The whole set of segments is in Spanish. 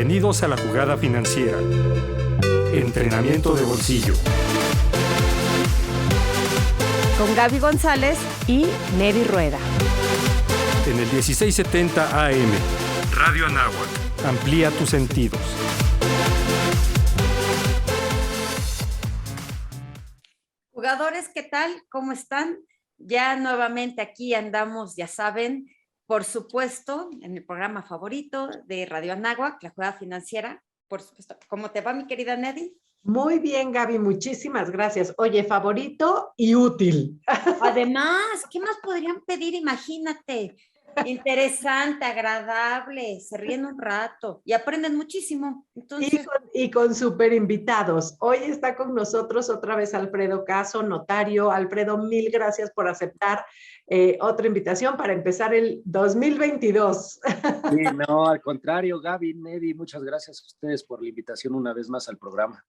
Bienvenidos a La Jugada Financiera. Entrenamiento de bolsillo. Con Gaby González y Neri Rueda. En el 1670 AM. Radio Anáhuac. Amplía tus sentidos. Jugadores, ¿qué tal? ¿Cómo están? Ya nuevamente aquí andamos, ya saben, por supuesto, en el programa favorito de Radio Anáhuac, La Jugada Financiera. Por supuesto. ¿Cómo te va, mi querida Neri? Muy bien, Gaby, muchísimas gracias. Oye, favorito y útil. Además, ¿qué más podrían pedir? Imagínate. Interesante, agradable, se ríen un rato y aprenden muchísimo. Entonces... Y con súper invitados. Hoy está con nosotros otra vez Alfredo Caso, notario. Alfredo, mil gracias por aceptar otra invitación para empezar el 2022. Sí, no, al contrario, Gaby, Nedi, muchas gracias a ustedes por la invitación una vez más al programa.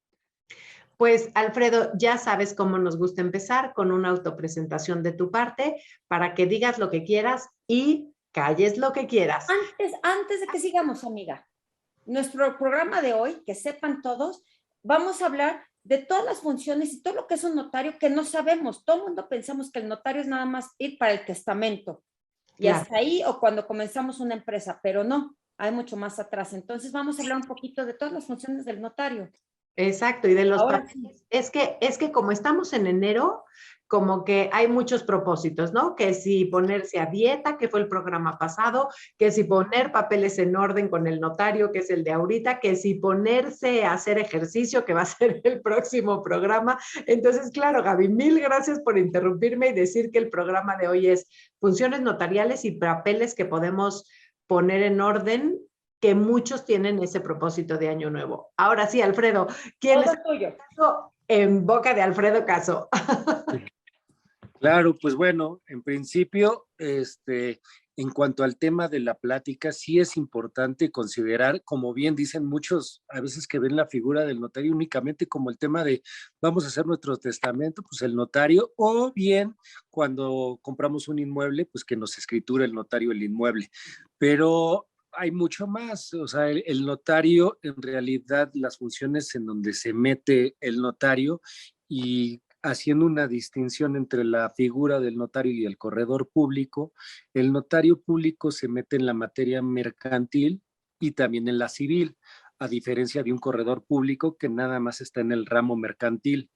Pues, Alfredo, ya sabes cómo nos gusta empezar con una autopresentación de tu parte para que digas lo que quieras y calles lo que quieras. Antes de que sigamos, amiga, nuestro programa de hoy, que sepan todos, vamos a hablar de todas las funciones y todo lo que es un notario que no sabemos. Todo el mundo pensamos que el notario es nada más ir para el testamento y Claro. hasta ahí o cuando comenzamos una empresa, pero no, hay mucho más atrás. Entonces vamos a hablar un poquito de todas las funciones del notario. Exacto, y de los Ahora papeles. Es que como estamos en enero, como que hay muchos propósitos, ¿no? Que si ponerse a dieta, que fue el programa pasado, que si poner papeles en orden con el notario, que es el de ahorita, que si ponerse a hacer ejercicio, que va a ser el próximo programa. Entonces, claro, Gaby, mil gracias por interrumpirme y decir que el programa de hoy es funciones notariales y papeles que podemos poner en orden, que muchos tienen ese propósito de año nuevo. Ahora sí, Alfredo, ¿quién todo es tuyo. en boca de Alfredo Caso? Claro, pues bueno, en principio, en cuanto al tema de la plática, sí es importante considerar, como bien dicen muchos, a veces que ven la figura del notario únicamente como el tema de vamos a hacer nuestro testamento, pues el notario, o bien cuando compramos un inmueble, pues que nos escritura el notario el inmueble. Pero hay mucho más, o sea, el notario, en realidad, las funciones en donde se mete el notario y haciendo una distinción entre la figura del notario y el corredor público, el notario público se mete en la materia mercantil y también en la civil, a diferencia de un corredor público que nada más está en el ramo mercantil.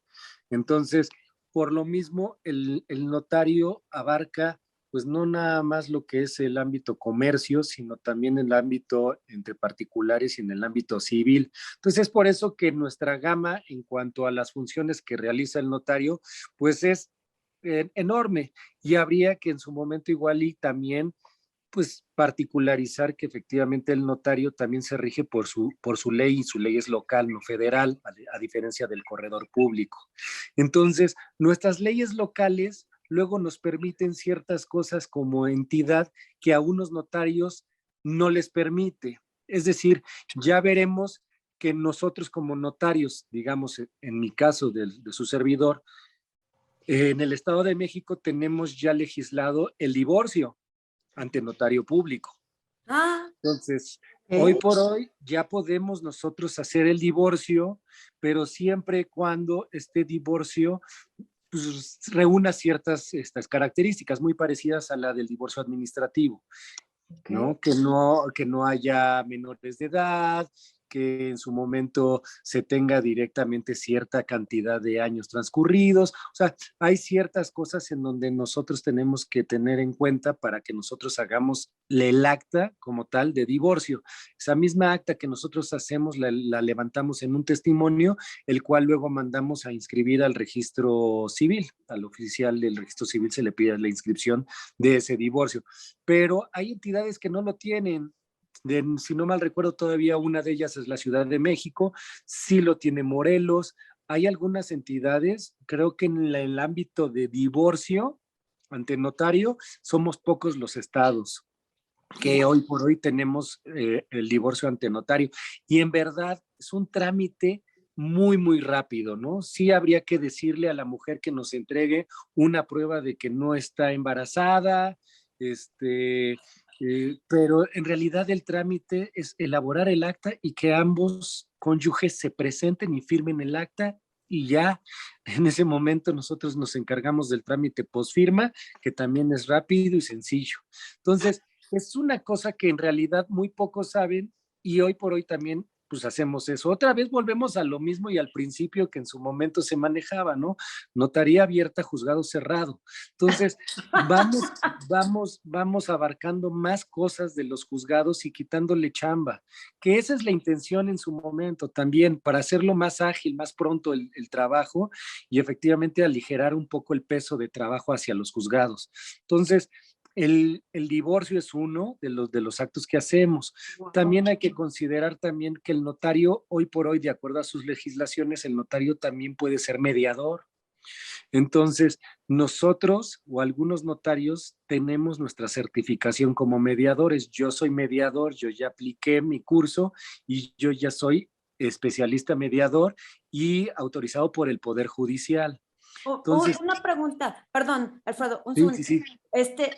Entonces, por lo mismo, el notario abarca pues no nada más lo que es el ámbito comercio, sino también el ámbito entre particulares y en el ámbito civil. Entonces es por eso que nuestra gama en cuanto a las funciones que realiza el notario, pues es enorme y habría que en su momento igual y también pues particularizar que efectivamente el notario también se rige por su ley y su ley es local, no federal, a diferencia del corredor público. Entonces, nuestras leyes locales luego nos permiten ciertas cosas como entidad que a unos notarios no les permite. Es decir, ya veremos que nosotros como notarios, digamos, en mi caso de su servidor, en el Estado de México tenemos ya legislado el divorcio ante notario público. Entonces, hoy por hoy ya podemos nosotros hacer el divorcio, pero siempre y cuando este divorcio pues, reúna ciertas estas características muy parecidas a la del divorcio administrativo, ¿no? Que no haya menores de edad, que en su momento se tenga directamente cierta cantidad de años transcurridos. O sea, hay ciertas cosas en donde nosotros tenemos que tener en cuenta para que nosotros hagamos el acta como tal de divorcio. Esa misma acta que nosotros hacemos la levantamos en un testimonio, el cual luego mandamos a inscribir al registro civil. Al oficial del registro civil se le pide la inscripción de ese divorcio. Pero hay entidades que no lo tienen. Si no mal recuerdo, todavía una de ellas es la Ciudad de México, sí lo tiene Morelos. Hay algunas entidades, creo que en el ámbito de divorcio ante notario, somos pocos los estados que hoy por hoy tenemos el divorcio ante notario. Y en verdad es un trámite muy, muy rápido, ¿no? Sí habría que decirle a la mujer que nos entregue una prueba de que no está embarazada, Pero en realidad el trámite es elaborar el acta y que ambos cónyuges se presenten y firmen el acta y ya en ese momento nosotros nos encargamos del trámite posfirma, que también es rápido y sencillo. Entonces, es una cosa que en realidad muy pocos saben y hoy por hoy también pues hacemos eso. Otra vez volvemos a lo mismo y al principio que en su momento se manejaba, ¿no? Notaría abierta, juzgado cerrado. Entonces, vamos abarcando más cosas de los juzgados y quitándole chamba, que esa es la intención en su momento también, para hacerlo más ágil, más pronto el trabajo y efectivamente aligerar un poco el peso de trabajo hacia los juzgados. Entonces, el divorcio es uno de los actos que hacemos. Wow. También hay que considerar también que el notario, hoy por hoy, de acuerdo a sus legislaciones, el notario también puede ser mediador. Entonces, nosotros o algunos notarios tenemos nuestra certificación como mediadores. Yo soy mediador, yo ya apliqué mi curso y yo ya soy especialista mediador y autorizado por el Poder Judicial. Entonces, Una pregunta, perdón, Alfredo, un sí, segundo. sí, sí.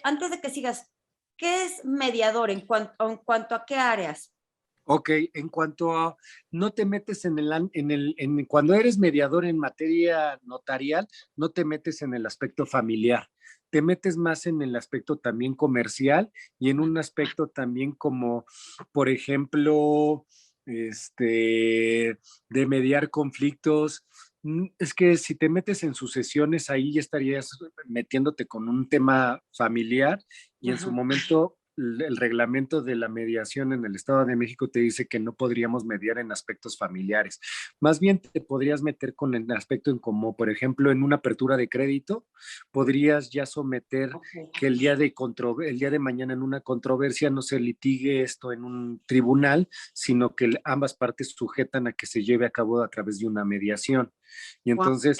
Antes de que sigas, ¿qué es mediador en cuanto a qué áreas? Ok, en cuanto a, no te metes cuando eres mediador en materia notarial, no te metes en el aspecto familiar, te metes más en el aspecto también comercial y en un aspecto también como, por ejemplo, de mediar conflictos. Es que si te metes en sucesiones, ahí ya estarías metiéndote con un tema familiar y en su Ajá. momento el reglamento de la mediación en el Estado de México te dice que no podríamos mediar en aspectos familiares. Más bien te podrías meter con el aspecto en como, por ejemplo, en una apertura de crédito, podrías ya someter Okay. que el día de mañana en una controversia no se litigue esto en un tribunal, sino que ambas partes sujetan a que se lleve a cabo a través de una mediación. Y Wow. entonces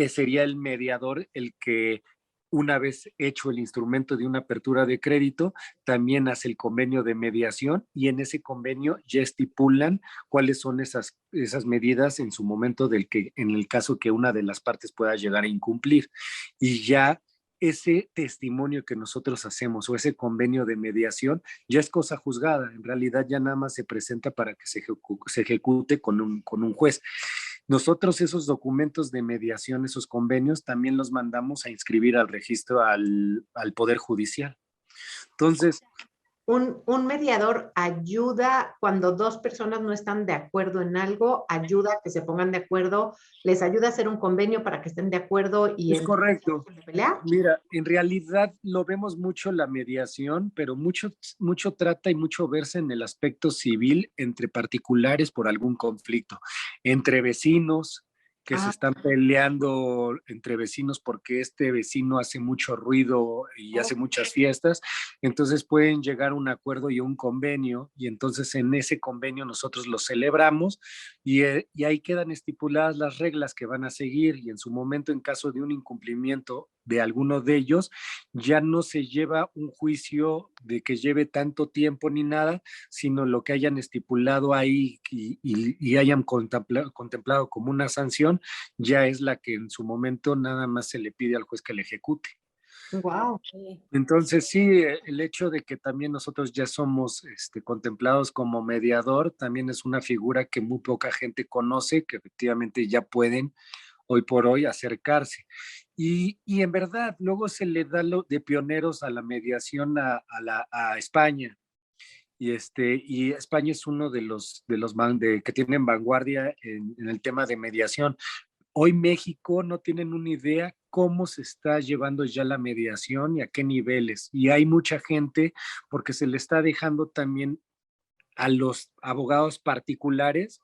sería el mediador el que una vez hecho el instrumento de una apertura de crédito, también hace el convenio de mediación y en ese convenio ya estipulan cuáles son esas medidas en su momento en el caso que una de las partes pueda llegar a incumplir. Y ya ese testimonio que nosotros hacemos o ese convenio de mediación ya es cosa juzgada. En realidad ya nada más se presenta para que se ejecute con un juez. Nosotros esos documentos de mediación, esos convenios, también los mandamos a inscribir al registro al Poder Judicial. Entonces, Un mediador ayuda cuando dos personas no están de acuerdo en algo, ayuda a que se pongan de acuerdo, les ayuda a hacer un convenio para que estén de acuerdo y es correcto. pelear. Mira, en realidad lo vemos mucho la mediación, pero mucho trata y mucho verse en el aspecto civil entre particulares por algún conflicto, entre vecinos que se están peleando entre vecinos porque este vecino hace mucho ruido y hace muchas fiestas, entonces pueden llegar a un acuerdo y un convenio y entonces en ese convenio nosotros lo celebramos y ahí quedan estipuladas las reglas que van a seguir y en su momento en caso de un incumplimiento de alguno de ellos, ya no se lleva un juicio de que lleve tanto tiempo ni nada, sino lo que hayan estipulado ahí y hayan contemplado como una sanción, ya es la que en su momento nada más se le pide al juez que le ejecute. Wow. Entonces, sí, el hecho de que también nosotros ya somos contemplados como mediador, también es una figura que muy poca gente conoce, que efectivamente ya pueden hoy por hoy acercarse. Y en verdad, luego se le da lo de pioneros a la mediación a España. Y España es uno de los que tienen vanguardia en el tema de mediación. Hoy México no tienen una idea cómo se está llevando ya la mediación y a qué niveles. Y hay mucha gente porque se le está dejando también a los abogados particulares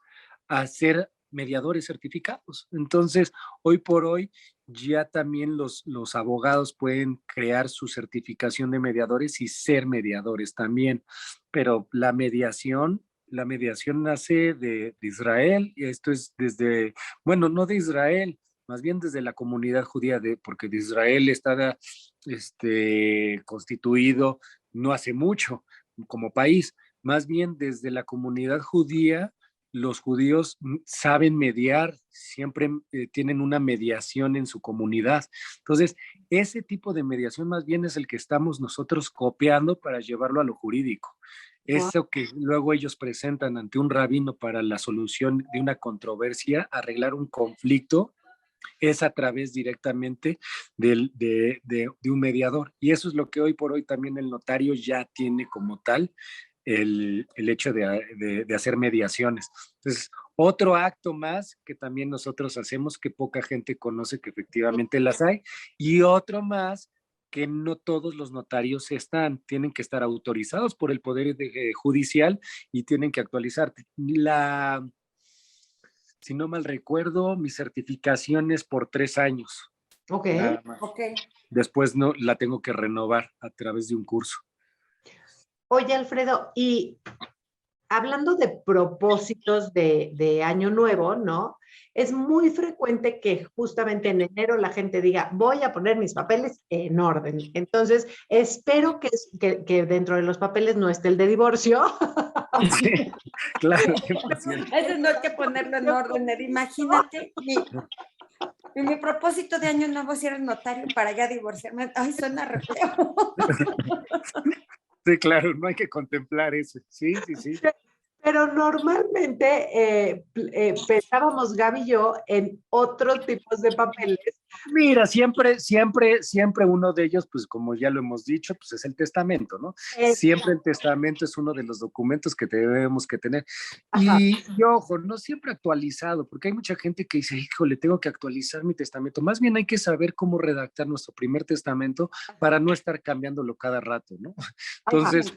a ser mediadores certificados. Entonces, hoy por hoy ya también los abogados pueden crear su certificación de mediadores y ser mediadores también. Pero la mediación nace de Israel y esto es desde, bueno, no de Israel, más bien desde la comunidad judía, porque de Israel está constituido no hace mucho como país, más bien desde la comunidad judía los judíos saben mediar, siempre tienen una mediación en su comunidad. Entonces, ese tipo de mediación más bien es el que estamos nosotros copiando para llevarlo a lo jurídico. Eso que luego ellos presentan ante un rabino para la solución de una controversia, arreglar un conflicto, es a través directamente de un mediador. Y eso es lo que hoy por hoy también el notario ya tiene como tal el hecho de hacer mediaciones. Entonces, otro acto más que también nosotros hacemos, que poca gente conoce que efectivamente las hay, y otro más que no todos los notarios tienen que estar autorizados por el Poder Judicial y tienen que actualizar. Si no mal recuerdo, mi certificación es por 3 años. Ok. Nada más. Ok. Después no la tengo que renovar a través de un curso. Oye, Alfredo, y hablando de propósitos de año nuevo, ¿no? Es muy frecuente que justamente en enero la gente diga, voy a poner mis papeles en orden. Entonces, espero que dentro de los papeles no esté el de divorcio. Sí, claro. Eso no hay que ponerlo en orden. Imagínate, mi propósito de año nuevo es ir al notario para ya divorciarme. Ay, suena re feo. Sí, claro, no hay que contemplar eso. Sí, sí, sí. Pero normalmente pensábamos, Gaby y yo, en otros tipos de papeles. Mira, siempre uno de ellos, pues como ya lo hemos dicho, pues es el testamento, ¿no? Siempre el testamento es uno de los documentos que debemos que tener. Y ojo, no siempre actualizado, porque hay mucha gente que dice, híjole, tengo que actualizar mi testamento. Más bien hay que saber cómo redactar nuestro primer testamento para no estar cambiándolo cada rato, ¿no? Entonces,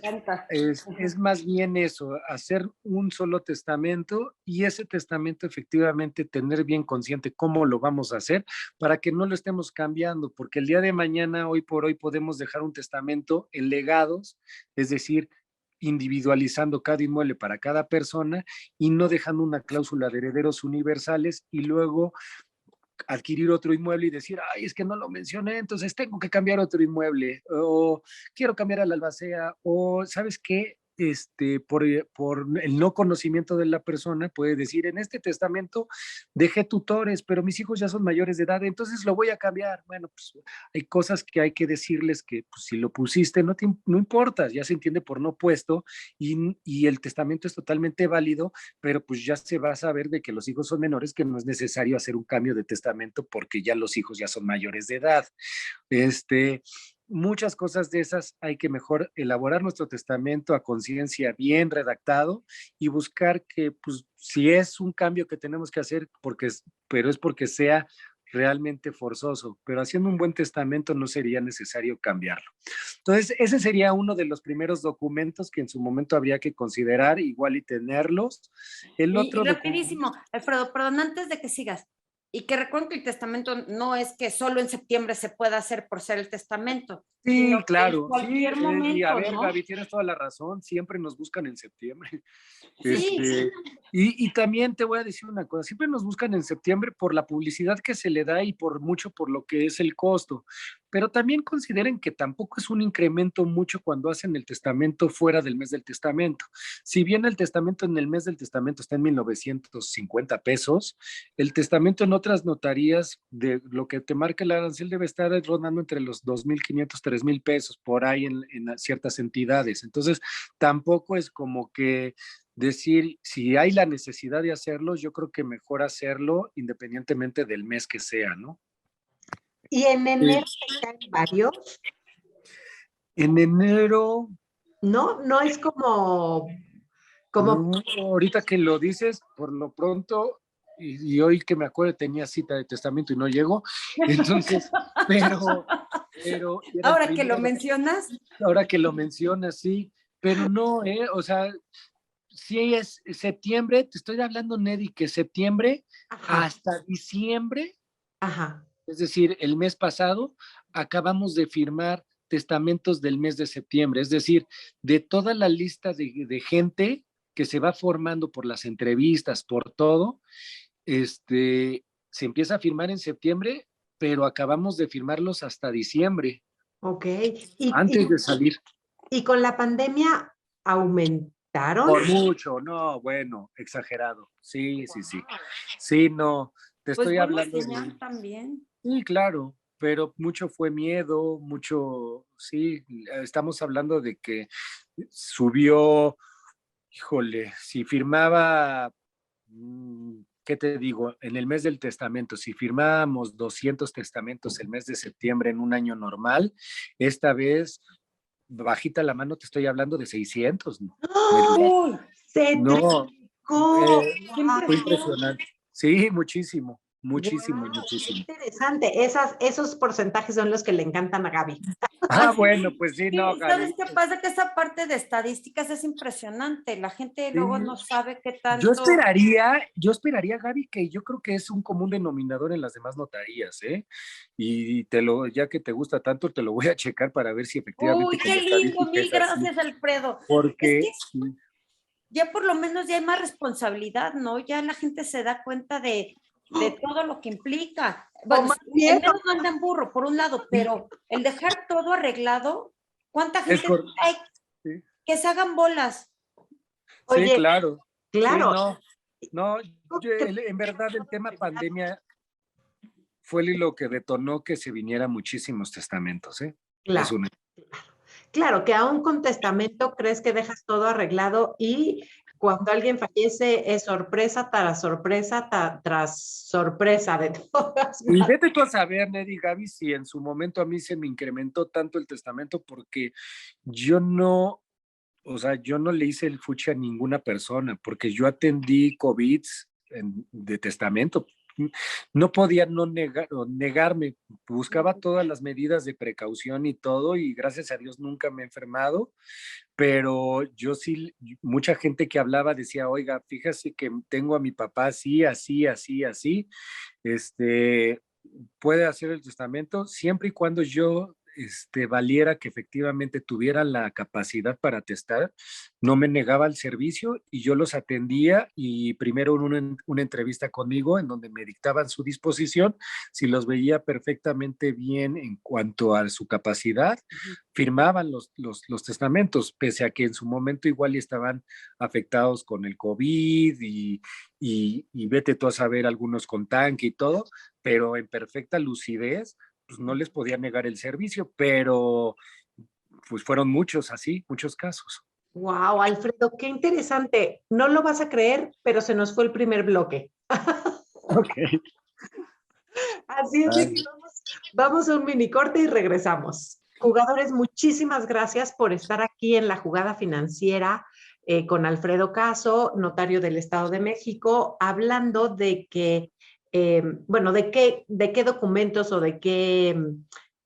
es más bien eso, hacer un solo testamento y ese testamento efectivamente tener bien consciente cómo lo vamos a hacer para que no lo estemos cambiando, porque el día de mañana, hoy por hoy, podemos dejar un testamento en legados, es decir, individualizando cada inmueble para cada persona y no dejando una cláusula de herederos universales y luego adquirir otro inmueble y decir, ay, es que no lo mencioné, entonces tengo que cambiar otro inmueble, o quiero cambiar a la albacea, o ¿sabes qué? Por el no conocimiento de la persona, puede decir, en este testamento dejé tutores, pero mis hijos ya son mayores de edad, entonces lo voy a cambiar. Bueno, pues hay cosas que hay que decirles que pues, si lo pusiste no importa, ya se entiende por no puesto y el testamento es totalmente válido, pero pues ya se va a saber de que los hijos son menores, que no es necesario hacer un cambio de testamento porque ya los hijos ya son mayores de edad. Muchas cosas de esas hay que mejor elaborar nuestro testamento a conciencia bien redactado y buscar que, pues, si es un cambio que tenemos que hacer, pero es porque sea realmente forzoso, pero haciendo un buen testamento no sería necesario cambiarlo. Entonces, ese sería uno de los primeros documentos que en su momento habría que considerar, igual y tenerlos. El otro y rapidísimo, Alfredo, perdón, antes de que sigas, y que recuerden que el testamento no es que solo en septiembre se pueda hacer por ser el testamento. Sí, claro. En cualquier momento, y a ver, ¿no? Gaby, tienes toda la razón, siempre nos buscan en septiembre. Sí. Y también te voy a decir una cosa, siempre nos buscan en septiembre por la publicidad que se le da y por mucho por lo que es el costo, pero también consideren que tampoco es un incremento mucho cuando hacen el testamento fuera del mes del testamento. Si bien el testamento en el mes del testamento está en 1,950 pesos, el testamento en otras notarías de lo que te marca el arancel debe estar rondando entre los 2,500, 3,000 pesos por ahí en ciertas entidades. Entonces, tampoco es como que decir, si hay la necesidad de hacerlo, yo creo que mejor hacerlo independientemente del mes que sea, ¿no? ¿Y en enero te caen varios? En enero... No es como... No, ahorita que lo dices, por lo pronto, y hoy que me acuerdo tenía cita de testamento y no llegó, entonces, pero ahora que lo mencionas. Ahora que lo mencionas, sí, pero no, o sea, sí es septiembre, te estoy hablando, Neddy, que septiembre hasta diciembre, es decir, el mes pasado, acabamos de firmar testamentos del mes de septiembre, es decir, de toda la lista de gente que se va formando por las entrevistas, por todo, se empieza a firmar en septiembre, pero acabamos de firmarlos hasta diciembre. Ok. Antes de salir. ¿Y con la pandemia aumentó ¿Quitaron? Por mucho, no, bueno, exagerado. Sí, sí, sí. Sí, no, te Pues estoy buena hablando señal de... también. Sí, claro, pero mucho fue miedo, mucho, sí, estamos hablando de que subió, híjole, si firmaba, ¿qué te digo? En el mes del testamento, si firmábamos 200 testamentos el mes de septiembre en un año normal, esta vez, bajita la mano, te estoy hablando de 600, ¿no? Uy, Se No, triplicó. qué fue impresión. impresionante. Sí, muchísimo, Wow, muchísimo, qué muchísimo. interesante. Esos porcentajes son los que le encantan a Gaby. Ah, bueno, pues sí, no, Sí, ¿sabes Gaby. qué pasa? Que esa parte de estadísticas es impresionante. La gente luego Sí. no sabe qué Yo tanto. esperaría, yo esperaría, Gaby, que yo creo que es un común denominador en las demás notarías, ¿eh? Y ya que te gusta tanto, te lo voy a checar para ver si efectivamente Uy, qué como lindo, estadística mil es así. gracias, Alfredo. Es que Porque, sí, ya por lo menos ya hay más responsabilidad, ¿no? Ya la gente se da cuenta de todo lo que implica. O Bueno, más el bien, menos no anda en burro, por un lado, pero el dejar todo arreglado, ¿cuánta es gente por, dice, ay, sí, que se hagan bolas? sí, oye, claro. Sí, claro, no, no, que en verdad el todo tema arreglado. pandemia fue lo que detonó que se vinieran muchísimos testamentos, ¿eh? Es Claro, una. claro, que aún con testamento crees que dejas todo arreglado y cuando alguien fallece es sorpresa tras sorpresa tras sorpresa de todas Y maneras. vete tú a saber, Neddy, Gaby, si en su momento a mí se me incrementó tanto el testamento porque yo no, o sea, yo no le hice el fuchi a ninguna persona porque yo atendí COVID de testamento. No podía no negar, o negarme, buscaba todas las medidas de precaución y todo y gracias a Dios nunca me he enfermado, pero yo sí, mucha gente que hablaba decía, oiga, fíjese que tengo a mi papá así, así, así, así, este, puede hacer el testamento siempre y cuando yo valiera que efectivamente tuviera la capacidad para testar, no me negaba el servicio y yo los atendía y primero una entrevista conmigo en donde me dictaban su disposición, si los veía perfectamente bien en cuanto a su capacidad, firmaban los testamentos, pese a que en su momento igual estaban afectados con el COVID y vete tú a saber algunos con tanque y todo, pero en perfecta lucidez, pues no les podía negar el servicio, pero pues fueron muchos así, muchos casos. Wow, Alfredo, qué interesante. No lo vas a creer, pero se nos fue el primer bloque. Ok. Así es de que Ay, vamos a un mini corte y regresamos. Jugadores, muchísimas gracias por estar aquí en la jugada financiera con Alfredo Caso, notario del Estado de México, hablando de que, bueno, de qué documentos o de qué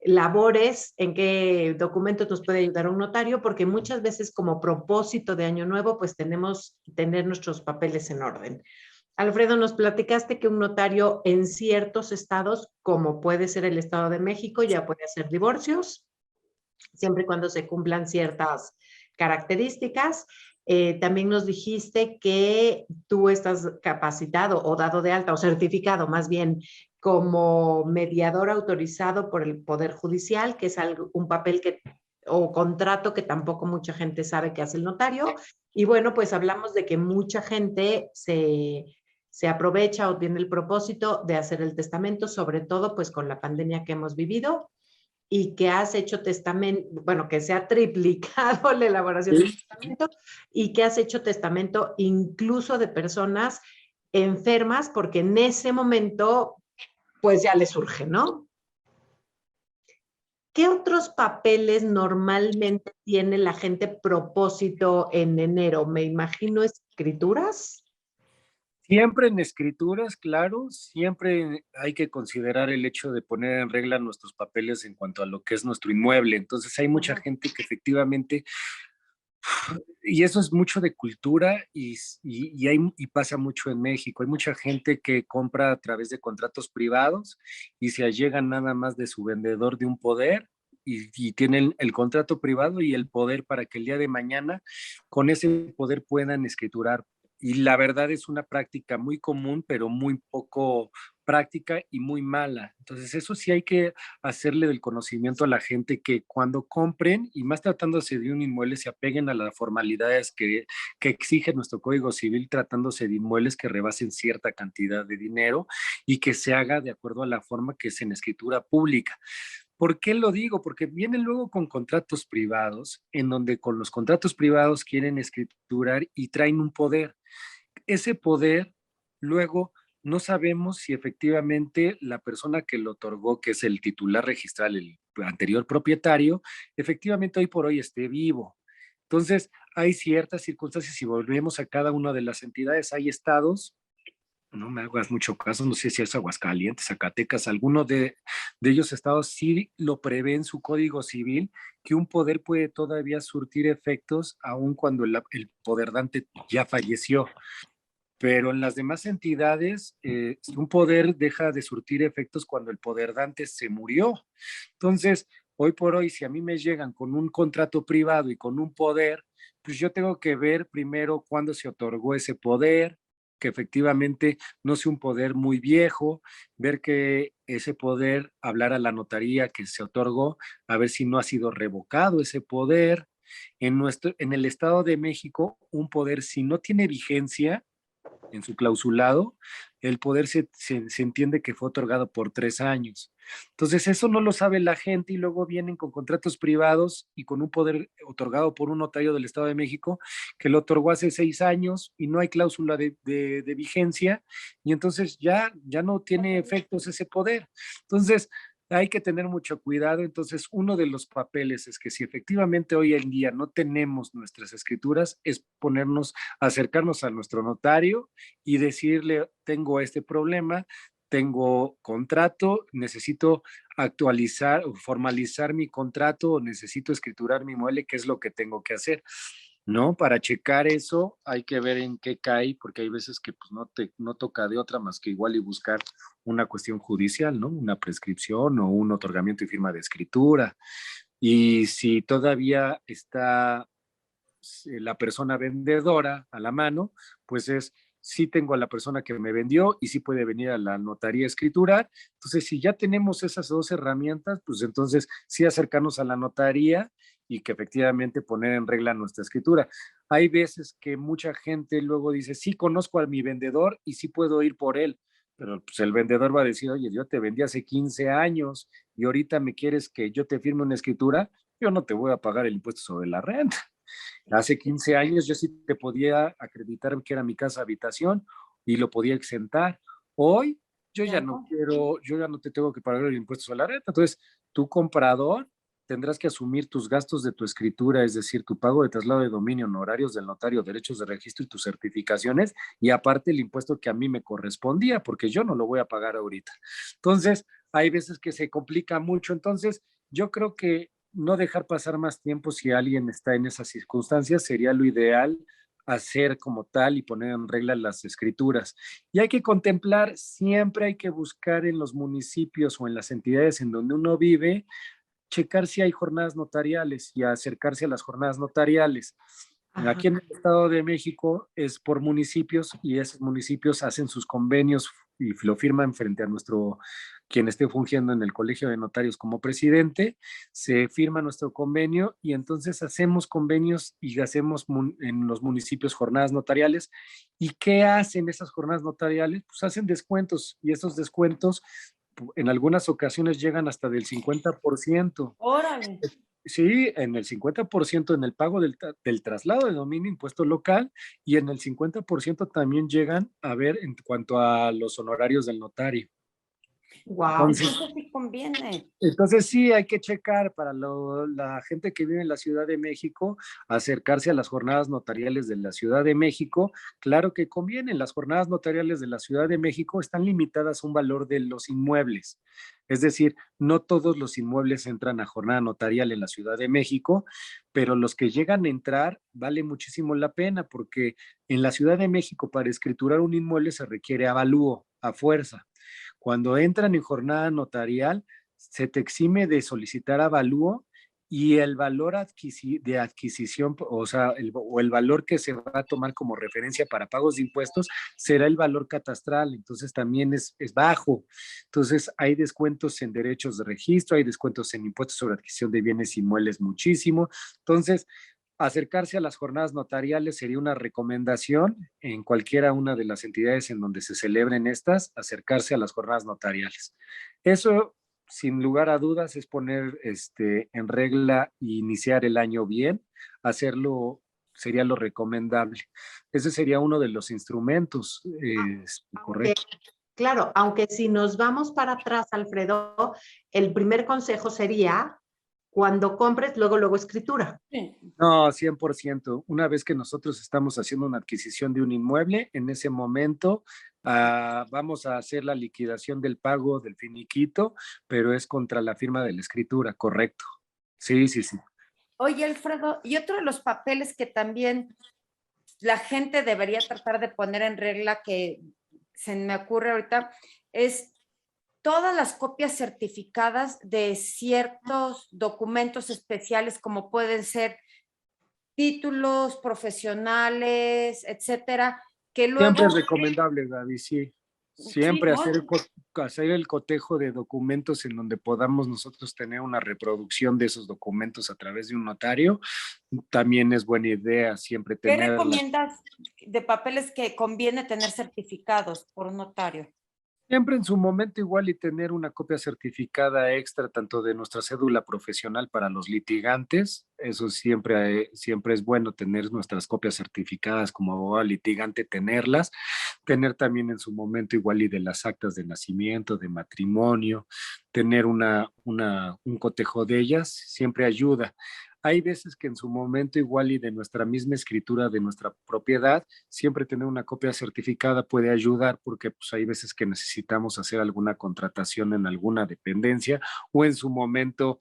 labores, en qué documentos nos puede ayudar un notario, porque muchas veces como propósito de Año Nuevo, pues tenemos tener nuestros papeles en orden. Alfredo, nos platicaste que un notario en ciertos estados, como puede ser el Estado de México, ya puede hacer divorcios, siempre y cuando se cumplan ciertas características. También nos dijiste que tú estás capacitado o dado de alta o certificado más bien como mediador autorizado por el Poder Judicial, que es algo, un papel que o contrato que tampoco mucha gente sabe que hace el notario. Y bueno, pues hablamos de que mucha gente se aprovecha o tiene el propósito de hacer el testamento, sobre todo pues con la pandemia que hemos vivido y que has hecho testamento, bueno, que se ha triplicado la elaboración del sí. testamento y que has hecho testamento incluso de personas enfermas porque en ese momento pues ya les surge, ¿no? ¿Qué otros papeles normalmente tiene la gente propósito en enero? Me imagino escrituras. Siempre en escrituras, claro, siempre hay que considerar el hecho de poner en regla nuestros papeles en cuanto a lo que es nuestro inmueble. Entonces hay mucha Ajá. gente que efectivamente, y eso es mucho de cultura y pasa mucho en México, hay mucha gente que compra a través de contratos privados y se allegan nada más de su vendedor de un poder y tienen el contrato privado y el poder para que el día de mañana con ese poder puedan escriturar. Y la verdad es una práctica muy común, pero muy poco práctica y muy mala. Entonces, eso sí hay que hacerle del conocimiento a la gente que cuando compren, y más tratándose de un inmueble, se apeguen a las formalidades que exige nuestro Código Civil, tratándose de inmuebles que rebasen cierta cantidad de dinero y que se haga de acuerdo a la forma que es en escritura pública. ¿Por qué lo digo? Porque vienen luego con contratos privados, en donde con los contratos privados quieren escriturar y traen un poder. Ese poder, luego, no sabemos si efectivamente la persona que lo otorgó, que es el titular registral, el anterior propietario, efectivamente hoy por hoy esté vivo. Entonces, hay ciertas circunstancias, si volvemos a cada una de las entidades, hay estados, no me hagas mucho caso, no sé si es Aguascalientes, Zacatecas, alguno de ellos estados sí lo prevé en su Código Civil, que un poder puede todavía surtir efectos aun cuando el poder dante ya falleció. Pero en las demás entidades, un poder deja de surtir efectos cuando el poder dante se murió. Entonces, hoy por hoy, si a mí me llegan con un contrato privado y con un poder, pues yo tengo que ver primero cuándo se otorgó ese poder, que efectivamente no sea un poder muy viejo, ver que ese poder, hablar a la notaría que se otorgó, a ver si no ha sido revocado ese poder. En el Estado de México, un poder, si no tiene vigencia, en su clausulado, el poder se entiende que fue otorgado por 3 años. Entonces, eso no lo sabe la gente y luego vienen con contratos privados y con un poder otorgado por un notario del Estado de México que lo otorgó hace 6 años y no hay cláusula de vigencia y entonces ya no tiene efectos ese poder. Entonces, hay que tener mucho cuidado. Entonces, uno de los papeles es que si efectivamente hoy en día no tenemos nuestras escrituras, es acercarnos a nuestro notario y decirle, tengo este problema, tengo contrato, necesito actualizar o formalizar mi contrato o necesito escriturar mi mueble, ¿qué es lo que tengo que hacer? ¿No? Para checar eso hay que ver en qué cae, porque hay veces que pues, no toca de otra más que igual y buscar una cuestión judicial, ¿no? Una prescripción o un otorgamiento y firma de escritura. Y si todavía está la persona vendedora a la mano, pues es, sí tengo a la persona que me vendió y sí puede venir a la notaría a escriturar. Entonces, si ya tenemos esas dos herramientas, pues entonces sí acercarnos a la notaría y que efectivamente poner en regla nuestra escritura. Hay veces que mucha gente luego dice, sí conozco a mi vendedor y sí puedo ir por él, pero pues el vendedor va a decir, oye, yo te vendí hace 15 años y ahorita me quieres que yo te firme una escritura, yo no te voy a pagar el impuesto sobre la renta. Hace 15 años yo sí te podía acreditar que era mi casa habitación y lo podía exentar. Hoy yo ya no te tengo que pagar el impuesto sobre la renta. Entonces, tu comprador tendrás que asumir tus gastos de tu escritura, es decir, tu pago de traslado de dominio, honorarios del notario, derechos de registro y tus certificaciones, y aparte el impuesto que a mí me correspondía, porque yo no lo voy a pagar ahorita. Entonces, hay veces que se complica mucho. Entonces, yo creo que no dejar pasar más tiempo si alguien está en esas circunstancias sería lo ideal hacer como tal y poner en regla las escrituras. Y hay que contemplar, siempre hay que buscar en los municipios o en las entidades en donde uno vive, checar si hay jornadas notariales y acercarse a las jornadas notariales. Ajá. Aquí en el Estado de México es por municipios y esos municipios hacen sus convenios y lo firman frente a quien esté fungiendo en el Colegio de Notarios como presidente, se firma nuestro convenio y entonces hacemos convenios y hacemos en los municipios jornadas notariales. ¿Y qué hacen esas jornadas notariales? Pues hacen descuentos y esos descuentos en algunas ocasiones llegan hasta del 50%. Órale. Sí, en el 50% en el pago del traslado de dominio, impuesto local, y en el 50% también llegan a ver en cuanto a los honorarios del notario. Wow. Entonces, Entonces sí conviene. entonces sí, hay que checar para la gente que vive en la Ciudad de México, acercarse a las jornadas notariales de la Ciudad de México. Claro que conviene, las jornadas notariales de la Ciudad de México están limitadas a un valor de los inmuebles. Es decir, no todos los inmuebles entran a jornada notarial en la Ciudad de México, pero los que llegan a entrar vale muchísimo la pena porque en la Ciudad de México para escriturar un inmueble se requiere avalúo a fuerza. Cuando entran en jornada notarial, se te exime de solicitar avalúo y el valor de adquisición, o sea, el valor que se va a tomar como referencia para pagos de impuestos será el valor catastral, entonces también es bajo. Entonces hay descuentos en derechos de registro, hay descuentos en impuestos sobre adquisición de bienes inmuebles muchísimo. Entonces, acercarse a las jornadas notariales sería una recomendación en cualquiera una de las entidades en donde se celebren estas, acercarse a las jornadas notariales. Eso, sin lugar a dudas, es poner en regla e iniciar el año bien, hacerlo sería lo recomendable. Ese sería uno de los instrumentos, Aunque, correcto. claro, aunque si nos vamos para atrás, Alfredo, el primer consejo sería cuando compres, luego, luego escritura. Sí. No, 100%. Una vez que nosotros estamos haciendo una adquisición de un inmueble, en ese momento vamos a hacer la liquidación del pago del finiquito, pero es contra la firma de la escritura, correcto. Sí, sí, sí. Oye, Alfredo, y otro de los papeles que también la gente debería tratar de poner en regla, que se me ocurre ahorita, es todas las copias certificadas de ciertos documentos especiales, como pueden ser títulos profesionales, etcétera, que luego... Siempre es recomendable, Gaby, sí. Sí, Siempre ¿no? hacer el cotejo de documentos en donde podamos nosotros tener una reproducción de esos documentos a través de un notario, también es buena idea siempre ¿Qué tenerla. recomiendas de papeles que conviene tener certificados por un notario? Siempre en su momento igual y tener una copia certificada extra tanto de nuestra cédula profesional para los litigantes, eso siempre es bueno tener nuestras copias certificadas como abogado litigante, tener también en su momento igual y de las actas de nacimiento, de matrimonio, tener un cotejo de ellas, siempre ayuda. Hay veces que en su momento igual y de nuestra misma escritura de nuestra propiedad, siempre tener una copia certificada puede ayudar porque pues, hay veces que necesitamos hacer alguna contratación en alguna dependencia o en su momento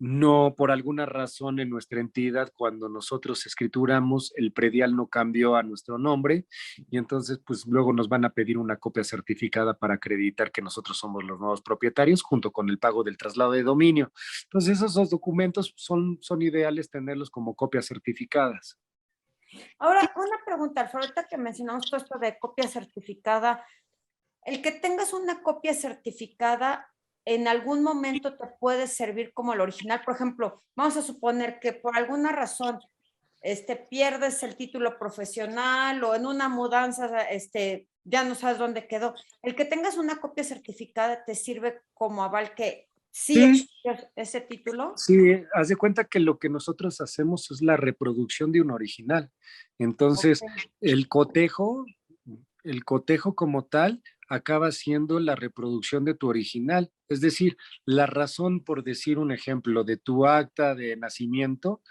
no, por alguna razón en nuestra entidad, cuando nosotros escrituramos, el predial no cambió a nuestro nombre y entonces pues luego nos van a pedir una copia certificada para acreditar que nosotros somos los nuevos propietarios junto con el pago del traslado de dominio. Entonces esos dos documentos son ideales tenerlos como copias certificadas. Ahora, una pregunta, Alfredo, ahorita que mencionamos todo esto de copia certificada, el que tengas una copia certificada en algún momento te puede servir como el original. Por ejemplo, vamos a suponer que por alguna razón pierdes el título profesional o en una mudanza ya no sabes dónde quedó. El que tengas una copia certificada te sirve como aval que sí Sí, existió ese título. sí, haz de cuenta que lo que nosotros hacemos es la reproducción de un original. Entonces, Okay. el cotejo, el cotejo como tal acaba siendo la reproducción de tu original. Es decir, la razón, por decir un ejemplo, de tu acta de nacimiento,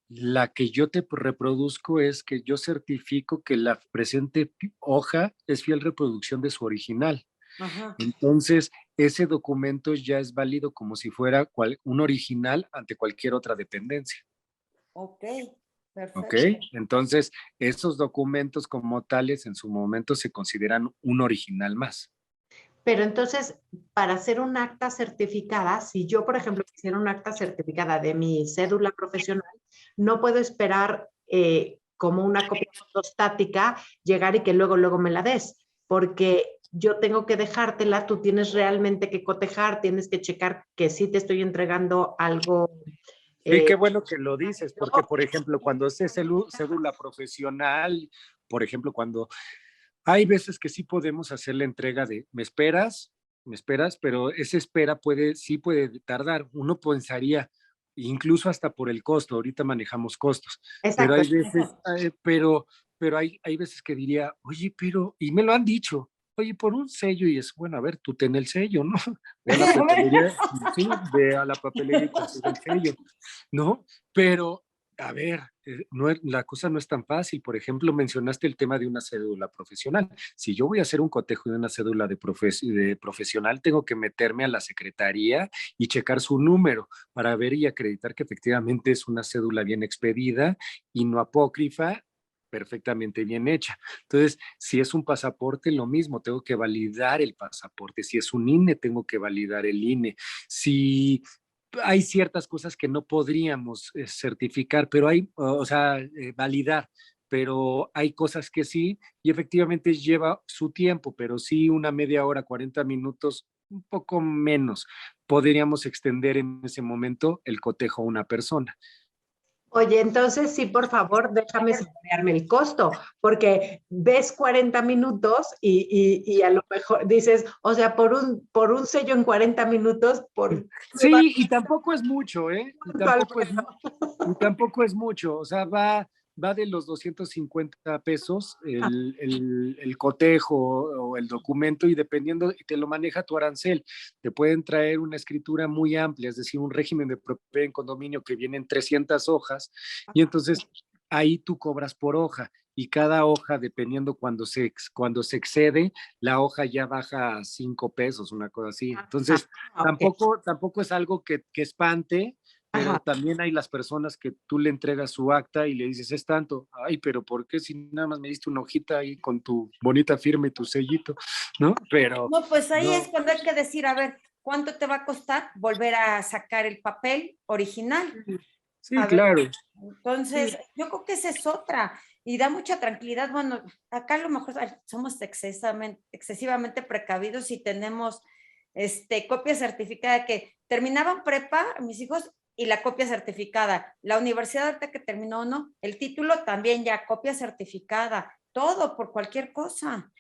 la que yo te reproduzco es que yo certifico que la presente hoja es fiel reproducción de su original. Ajá. Entonces, ese documento ya es válido como si fuera un original ante cualquier otra dependencia. Ok, ¿Ok? perfecto. Entonces, esos documentos como tales en su momento se consideran un original más. Pero entonces, para hacer un acta certificada, si yo, por ejemplo, quisiera un acta certificada de mi cédula profesional, no puedo esperar como una copia fotostática, llegar y que luego, luego me la des, porque yo tengo que dejártela, tú tienes realmente que cotejar, tienes que checar que sí te estoy entregando algo. Sí, qué bueno que lo dices, porque, por ejemplo, cuando es cédula profesional, por ejemplo, cuando hay veces que sí podemos hacer la entrega de, me esperas, pero esa espera sí puede tardar. Uno pensaría, incluso hasta por el costo, ahorita manejamos costos, pero Exacto. hay veces, pero hay veces que diría, oye, y me lo han dicho, oye, por un sello, y es, bueno, a ver, tú ten el sello, ¿no? Ve a la papelería, sí, ve a la papelería y consigue el sello, ¿no? Pero a ver, la cosa no es tan fácil. Por ejemplo, mencionaste el tema de una cédula profesional. Si yo voy a hacer un cotejo de una cédula de profesional, tengo que meterme a la secretaría y checar su número para ver y acreditar que efectivamente es una cédula bien expedida y no apócrifa, perfectamente bien hecha. Entonces, si es un pasaporte, lo mismo, tengo que validar el pasaporte. Si es un INE, tengo que validar el INE. Si hay ciertas cosas que no podríamos certificar, pero validar, pero hay cosas que sí, y efectivamente lleva su tiempo, pero sí una media hora, 40 minutos, un poco menos, podríamos extender en ese momento el cotejo a una persona. Oye, entonces sí, por favor, déjame saborearme el costo, porque ves 40 minutos y a lo mejor dices, o sea, por un sello en 40 minutos, Sí, y tampoco es mucho, ¿eh? Alfredo. Y tampoco es mucho, o sea, va de los 250 pesos el cotejo o el documento y dependiendo, te lo maneja tu arancel. Te pueden traer una escritura muy amplia, es decir, un régimen de propiedad en condominio que viene en 300 hojas y entonces ahí tú cobras por hoja y cada hoja, dependiendo cuando se excede, la hoja ya baja a 5 pesos, una cosa así. Entonces, tampoco es algo que espante, pero Ajá. también hay las personas que tú le entregas su acta y le dices, es tanto, ay, pero ¿por qué si nada más me diste una hojita ahí con tu bonita firma y tu sellito? ¿No? Pero... No, pues ahí no. es cuando hay que decir, a ver, ¿cuánto te va a costar volver a sacar el papel original? Sí, A ver, claro. entonces, Sí. yo creo que esa es otra y da mucha tranquilidad. Bueno, acá a lo mejor somos excesivamente precavidos y tenemos copia certificada que terminaban prepa, mis hijos, y la copia certificada. La universidad ahorita que terminó, ¿no? El título también ya, copia certificada. Todo por cualquier cosa.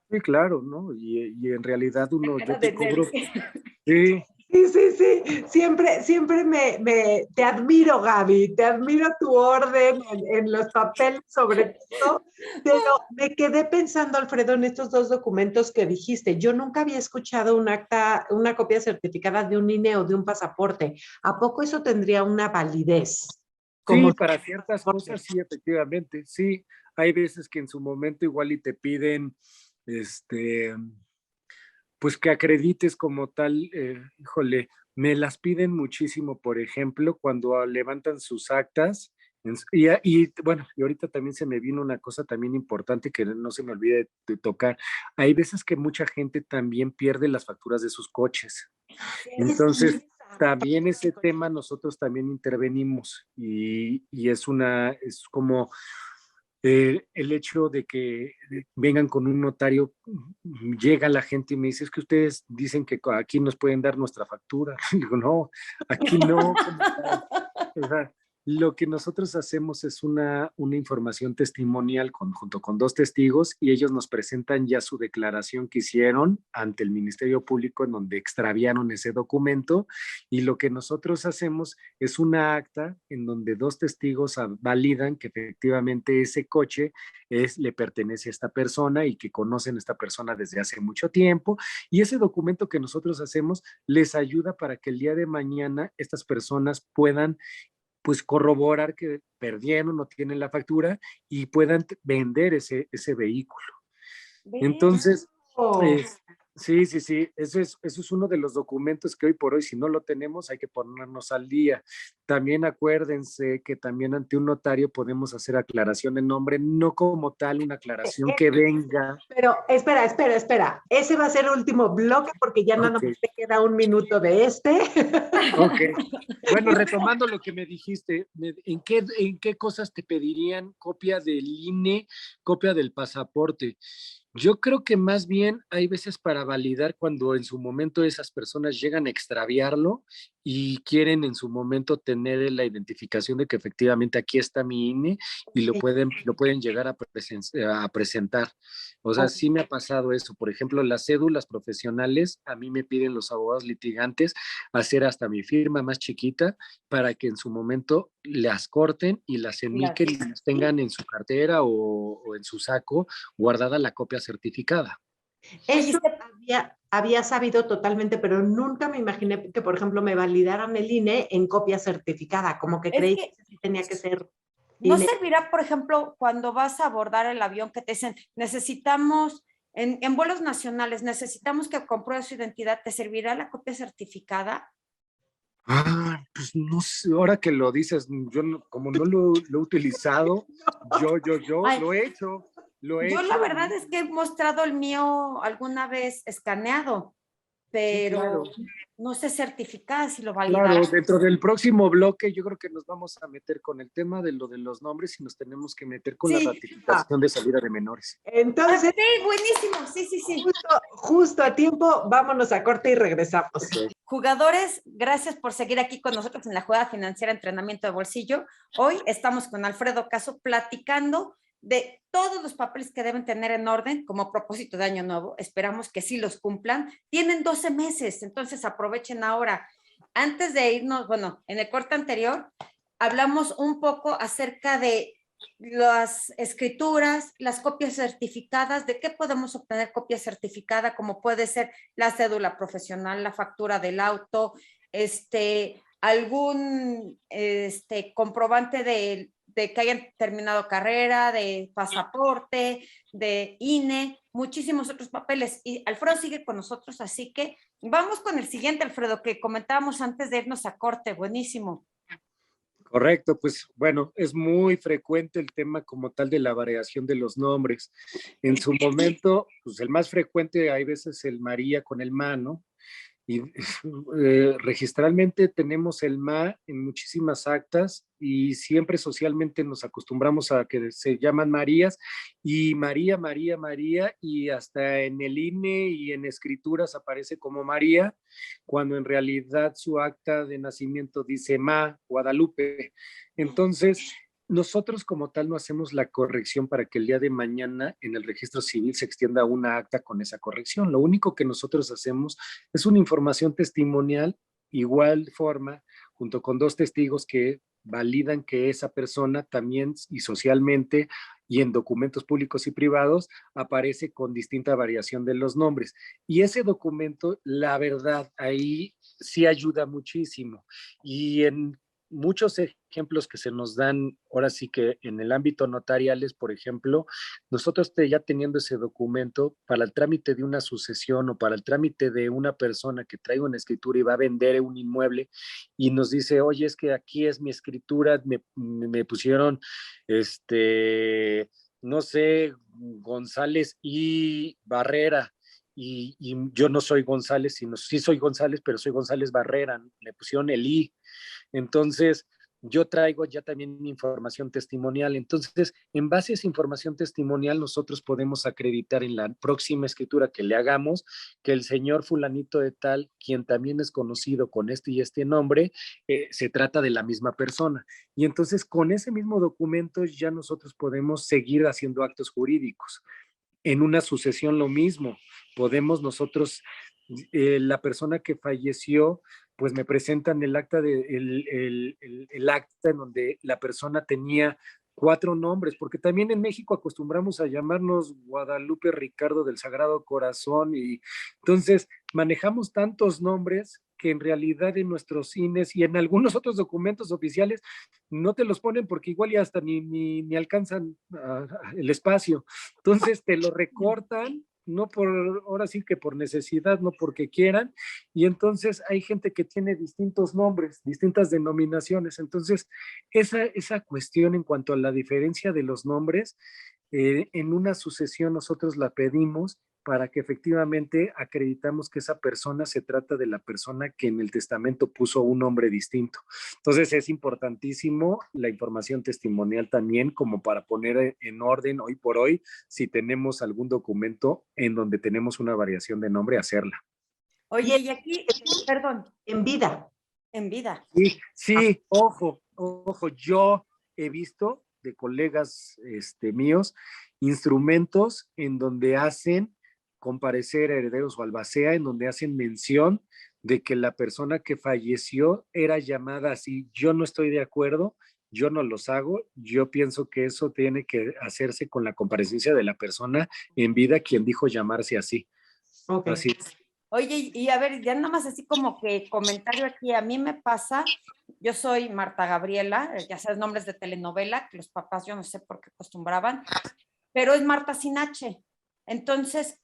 Sí, claro, ¿no? Y en realidad yo te De cobro. Nelly. Sí, Sí. Siempre te admiro, Gaby, te admiro tu orden en los papeles sobre todo, pero me quedé pensando, Alfredo, en estos dos documentos que dijiste. Yo nunca había escuchado un acta, una copia certificada de un INE o de un pasaporte. ¿A poco eso tendría una validez? sí, Como para ciertas cosas sí, efectivamente. Sí, hay veces que en su momento igual y te piden, este, pues que acredites como tal, híjole, me las piden muchísimo, por ejemplo, cuando levantan sus actas. Bueno, y ahorita también se me vino una cosa también importante que no se me olvide de tocar. Hay veces que mucha gente también pierde las facturas de sus coches. Entonces, también ese tema nosotros también intervenimos y es como el hecho de que vengan con un notario, llega la gente y me dice, es que ustedes dicen que aquí nos pueden dar nuestra factura. Digo, no, aquí no. O sea, lo que nosotros hacemos es una información testimonial junto con dos testigos y ellos nos presentan ya su declaración que hicieron ante el Ministerio Público en donde extraviaron ese documento y lo que nosotros hacemos es una acta en donde dos testigos validan que efectivamente ese coche le pertenece a esta persona y que conocen a esta persona desde hace mucho tiempo y ese documento que nosotros hacemos les ayuda para que el día de mañana estas personas puedan pues corroborar que perdieron, no tienen la factura y puedan vender ese vehículo. Entonces, sí, eso es uno de los documentos que hoy por hoy, si no lo tenemos, hay que ponernos al día. También acuérdense que también ante un notario podemos hacer aclaración de nombre, no como tal una aclaración que venga. Pero espera. Ese va a ser el último bloque porque ya nada más te queda un minuto de este. Ok. Bueno, retomando lo que me dijiste, ¿en qué cosas te pedirían copia del INE, copia del pasaporte? Yo creo que más bien hay veces para validar cuando en su momento esas personas llegan a extraviarlo y quieren en su momento tener la identificación de que efectivamente aquí está mi INE y lo pueden llegar a presentar. O sea, sí me ha pasado eso. Por ejemplo, las cédulas profesionales, a mí me piden los abogados litigantes hacer hasta mi firma más chiquita para que en su momento las corten y las enmiquen y las tengan en su cartera o en su saco guardada la copia certificada. Eso había sabido totalmente, pero nunca me imaginé que, por ejemplo, me validaran el INE en copia certificada, como que creí que tenía que ser. ¿No servirá, por ejemplo, cuando vas a abordar el avión que te dicen, necesitamos, en vuelos nacionales, necesitamos que compruebe su identidad, ¿te servirá la copia certificada? Pues no sé, ahora que lo dices, yo como no lo he utilizado, yo lo he hecho. Yo la verdad es que he mostrado el mío alguna vez escaneado. pero Sí, claro. no sé certificada si lo Claro, validará. dentro del próximo bloque yo creo que nos vamos a meter con el tema de lo de los nombres y nos tenemos que meter con la Sí. ratificación de salida de menores. Entonces, Sí, buenísimo, sí, sí, sí. justo a tiempo, vámonos a corte y regresamos. Okay. Jugadores, gracias por seguir aquí con nosotros en la Jugada Financiera Entrenamiento de Bolsillo. Hoy estamos con Alfredo Caso platicando de todos los papeles que deben tener en orden como propósito de año nuevo. Esperamos que sí los cumplan. Tienen 12 meses, entonces aprovechen ahora. Antes de irnos, bueno, en el corte anterior hablamos un poco acerca de las escrituras, las copias certificadas, de qué podemos obtener copia certificada, como puede ser la cédula profesional, la factura del auto, algún comprobante de que hayan terminado carrera, de pasaporte, de INE, muchísimos otros papeles. Y Alfredo sigue con nosotros, así que vamos con el siguiente, Alfredo, que comentábamos antes de irnos a corte. Buenísimo. Correcto, pues bueno, es muy frecuente el tema como tal de la variación de los nombres. En su momento, pues el más frecuente hay veces el María con el Ma, ¿no? Y registralmente tenemos el MA en muchísimas actas y siempre socialmente nos acostumbramos a que se llaman Marías y María, María, María y hasta en el INE y en escrituras aparece como María, cuando en realidad su acta de nacimiento dice Ma, Guadalupe. Entonces, nosotros como tal no hacemos la corrección para que el día de mañana en el registro civil se extienda una acta con esa corrección. Lo único que nosotros hacemos es una información testimonial, igual forma, junto con 2 testigos que validan que esa persona también y socialmente y en documentos públicos y privados aparece con distinta variación de los nombres. Y ese documento, la verdad, ahí sí ayuda muchísimo. Y en muchos ejemplos que se nos dan ahora sí que en el ámbito notariales, por ejemplo, nosotros ya teniendo ese documento para el trámite de una sucesión o para el trámite de una persona que trae una escritura y va a vender un inmueble y nos dice, oye, es que aquí es mi escritura, me pusieron, no sé, González y Barrera. Y yo no soy González, sino sí soy González, pero soy González Barrera, le pusieron el I. Entonces, yo traigo ya también información testimonial. Entonces, en base a esa información testimonial, nosotros podemos acreditar en la próxima escritura que le hagamos que el señor fulanito de tal, quien también es conocido con este y este nombre, se trata de la misma persona. Y entonces, con ese mismo documento ya nosotros podemos seguir haciendo actos jurídicos. En una sucesión lo mismo. Podemos nosotros, la persona que falleció, pues me presentan el acta, el acta en donde la persona tenía 4 nombres, porque también en México acostumbramos a llamarnos Guadalupe Ricardo del Sagrado Corazón y entonces manejamos tantos nombres que en realidad en nuestros INES y en algunos otros documentos oficiales no te los ponen porque igual ya hasta ni alcanzan el espacio. Entonces te lo recortan, no por, ahora sí que por necesidad, no porque quieran, y entonces hay gente que tiene distintos nombres, distintas denominaciones. Entonces, esa cuestión en cuanto a la diferencia de los nombres, en una sucesión nosotros la pedimos para que efectivamente acreditamos que esa persona se trata de la persona que en el testamento puso un nombre distinto. Entonces es importantísimo la información testimonial también como para poner en orden hoy por hoy si tenemos algún documento en donde tenemos una variación de nombre, hacerla. Oye, y aquí, perdón. En vida. En vida. Sí, sí, ojo, yo he visto de colegas míos instrumentos en donde hacen comparecer herederos o albacea, en donde hacen mención de que la persona que falleció era llamada así. Yo no estoy de acuerdo, yo no los hago, yo pienso que eso tiene que hacerse con la comparecencia de la persona en vida, quien dijo llamarse así. Okay. Así es. Oye, y a ver, ya nada más así como que comentario aquí, a mí me pasa, yo soy Marta Gabriela, ya sabes, nombres de telenovela, que los papás yo no sé por qué acostumbraban, pero es Marta sin H. Entonces,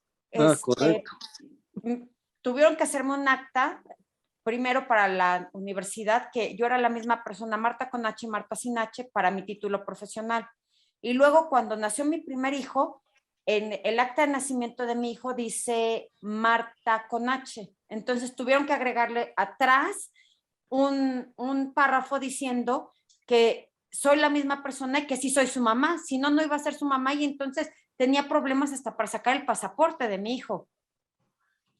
Correcto. tuvieron que hacerme un acta, primero para la universidad, que yo era la misma persona, Marta con H y Marta sin H, para mi título profesional. Y luego cuando nació mi primer hijo, en el acta de nacimiento de mi hijo dice Marta con H. Entonces tuvieron que agregarle atrás un párrafo diciendo que soy la misma persona y que sí soy su mamá. Si no, no iba a ser su mamá y entonces tenía problemas hasta para sacar el pasaporte de mi hijo.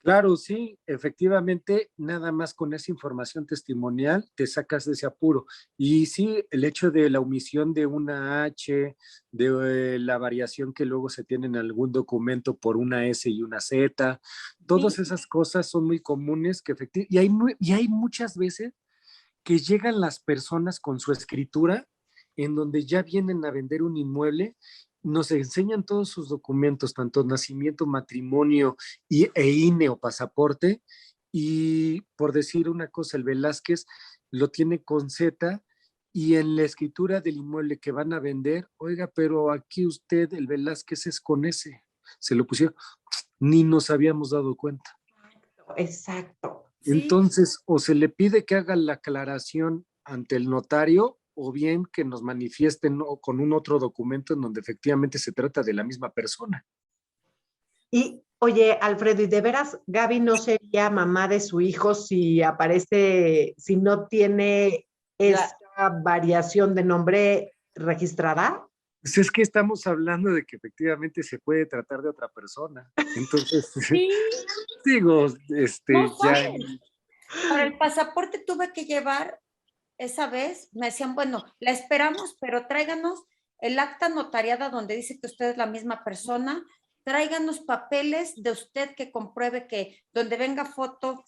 Claro, sí, efectivamente, nada más con esa información testimonial te sacas de ese apuro. Y sí, el hecho de la omisión de una H, de la variación que luego se tiene en algún documento por una S y una Z, todas Sí. esas cosas son muy comunes que y hay muchas veces que llegan las personas con su escritura en donde ya vienen a vender un inmueble, nos enseñan todos sus documentos, tanto nacimiento, matrimonio e INE o pasaporte, y por decir una cosa, el Velázquez lo tiene con Z, y en la escritura del inmueble que van a vender, oiga, pero aquí usted, el Velázquez es con S, se lo pusieron, ni nos habíamos dado cuenta. Exacto. Sí. Entonces, o se le pide que haga la aclaración ante el notario, o bien que nos manifiesten con un otro documento en donde efectivamente se trata de la misma persona. Y oye, Alfredo, ¿y de veras Gaby no sería mamá de su hijo si aparece, si no tiene esa variación de nombre registrada? Pues es que estamos hablando de que efectivamente se puede tratar de otra persona. Entonces, Sí. digo, No ya. sabes. Para el pasaporte tuve que llevar esa vez, me decían, bueno, la esperamos, pero tráiganos el acta notariada donde dice que usted es la misma persona, tráiganos papeles de usted que compruebe que donde venga foto,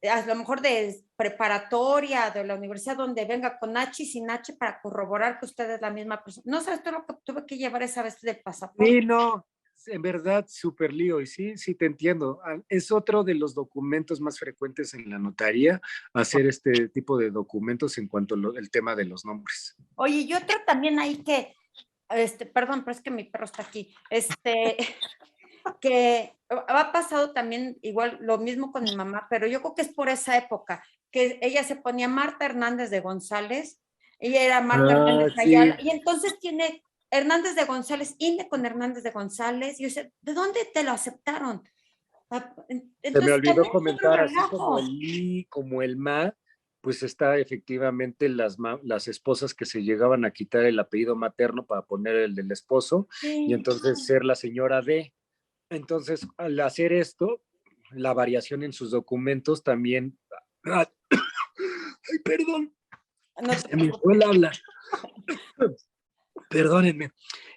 a lo mejor de preparatoria, de la universidad, donde venga con H y sin H para corroborar que usted es la misma persona. No sabes todo lo que tuve que llevar esa vez del pasaporte. Sí, no, en verdad, súper lío, y sí, sí te entiendo. Es otro de los documentos más frecuentes en la notaría, hacer este tipo de documentos en cuanto al tema de los nombres. Oye, y otro también ahí que, perdón, pero es que mi perro está aquí, que ha pasado también igual lo mismo con mi mamá, pero yo creo que es por esa época, que ella se ponía Marta Hernández de González, ella era Marta Hernández Sí. Ayala, y entonces tiene Hernández de González, INE con Hernández de González, y yo sé, ¿de dónde te lo aceptaron? Se me Entonces olvidó también es otro comentar, así como relajo. el I, como el MA, pues está efectivamente las esposas que se llegaban a quitar el apellido materno para poner el del esposo, y Sí. entonces ser la señora D. Entonces, al hacer esto, la variación en sus documentos también. Ay, perdón, No te se me preocupes. fue el habla. Perdónenme.